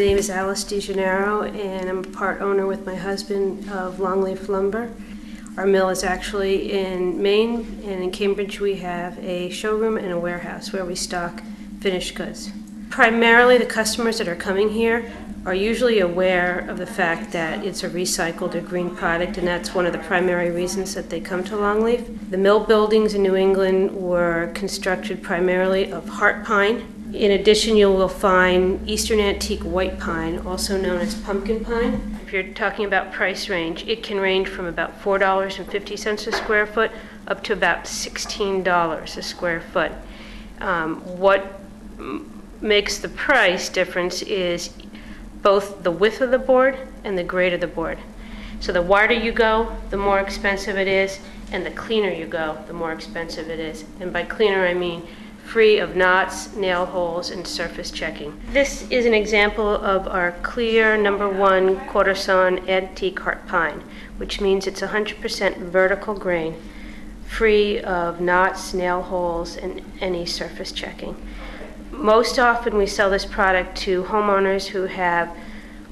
name is Alice DeGennaro, and I'm a part owner with my husband of Longleaf Lumber. Our mill is actually in Maine, and in Cambridge we have a showroom and a warehouse where we stock finished goods. Primarily the customers that are coming here are usually aware of the fact that it's a recycled or green product, and that's one of the primary reasons that they come to Longleaf. The mill buildings in New England were constructed primarily of heart pine. In addition, you will find Eastern Antique white pine, also known as pumpkin pine. If you're talking about price range, it can range from about $4.50 a square foot up to about $16 a square foot. What makes the price difference is both the width of the board and the grade of the board. So the wider you go, the more expensive it is, and the cleaner you go, the more expensive it is. And by cleaner, I mean free of knots, nail holes, and surface checking. This is an example of our clear #1 quarter sawn antique heart pine, which means it's 100% vertical grain, free of knots, nail holes, and any surface checking. Most often we sell this product to homeowners who have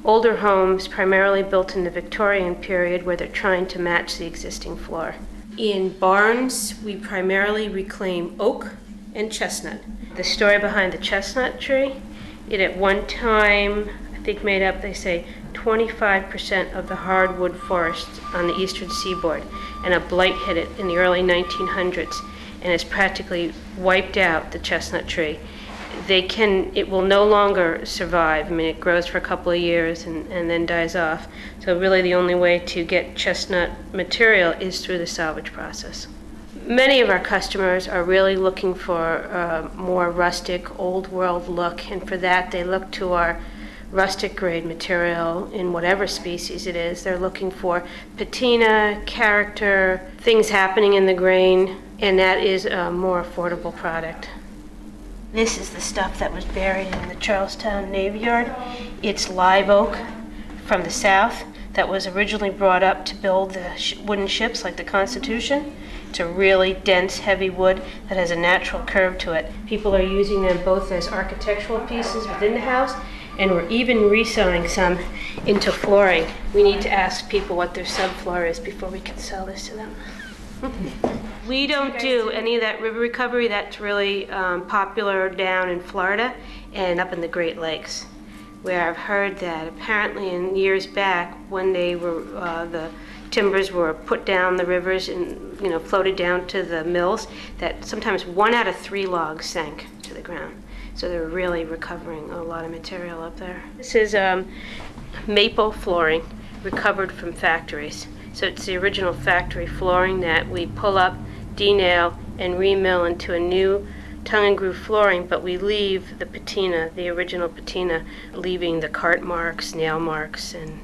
older homes, primarily built in the Victorian period, where they're trying to match the existing floor. In barns, we primarily reclaim oak and chestnut. The story behind the chestnut tree, it at one time, I think made up, they say, 25% of the hardwood forest on the eastern seaboard, and a blight hit it in the early 1900s and has practically wiped out the chestnut tree. It will no longer survive. I mean, it grows for a couple of years and then dies off. So really the only way to get chestnut material is through the salvage process. Many of our customers are really looking for a more rustic, old world look, and for that they look to our rustic grade material in whatever species it is. They're looking for patina, character, things happening in the grain, and that is a more affordable product. This is the stuff that was buried in the Charlestown Navy Yard. It's live oak from the south that was originally brought up to build the wooden ships like the Constitution. It's a really dense, heavy wood that has a natural curve to it. People are using them both as architectural pieces within the house, and we're even resewing some into flooring. We need to ask people what their subfloor is before we can sell this to them. We don't do any of that river recovery. That's really popular down in Florida and up in the Great Lakes, where I've heard that apparently in years back when they were the timbers were put down the rivers and floated down to the mills, that sometimes 1 out of 3 logs sank to the ground. So they're really recovering a lot of material up there. This is maple flooring recovered from factories. So it's the original factory flooring that we pull up, denail, and remill into a new tongue and groove flooring, but we leave the patina, the original patina, leaving the cart marks, nail marks, and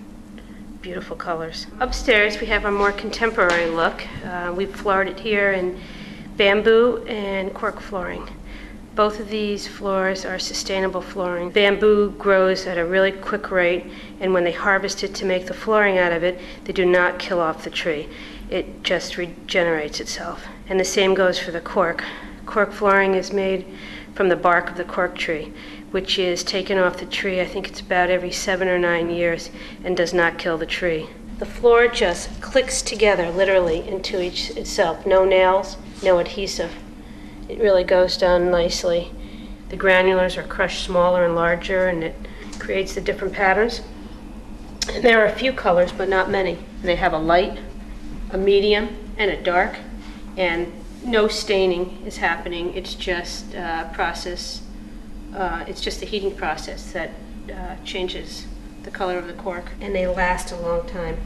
beautiful colors. Upstairs we have a more contemporary look. We've floored it here in bamboo and cork flooring. Both of these floors are sustainable flooring. Bamboo grows at a really quick rate, and when they harvest it to make the flooring out of it, they do not kill off the tree. It just regenerates itself. And the same goes for the cork. Cork flooring is made from the bark of the cork tree, which is taken off the tree, I think it's about every 7 or 9 years, and does not kill the tree. The floor just clicks together, literally, into itself. No nails, no adhesive. It really goes down nicely. The granulars are crushed smaller and larger, and it creates the different patterns. And there are a few colors, but not many. They have a light, a medium, and a dark, and no staining is happening. It's just a process. It's just the heating process that changes the color of the cork, and they last a long time.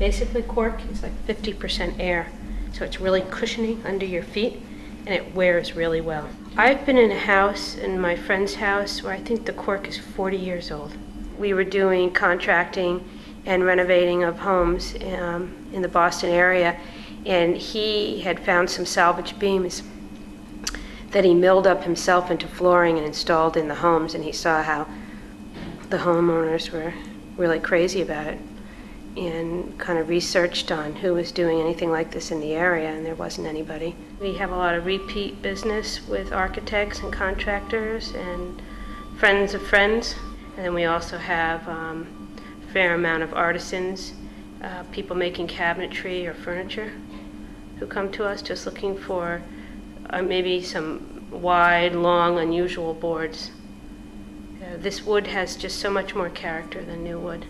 Basically, cork is like 50% air, so it's really cushiony under your feet, and it wears really well. I've been in a house, in my friend's house, where I think the cork is 40 years old. We were doing contracting and renovating of homes in the Boston area, and he had found some salvage beams that he milled up himself into flooring and installed in the homes, and he saw how the homeowners were really crazy about it, and kind of researched on who was doing anything like this in the area, and there wasn't anybody. We have a lot of repeat business with architects and contractors and friends of friends. And then we also have a fair amount of artisans, people making cabinetry or furniture, who come to us just looking for maybe some wide, long, unusual boards. This wood has just so much more character than new wood.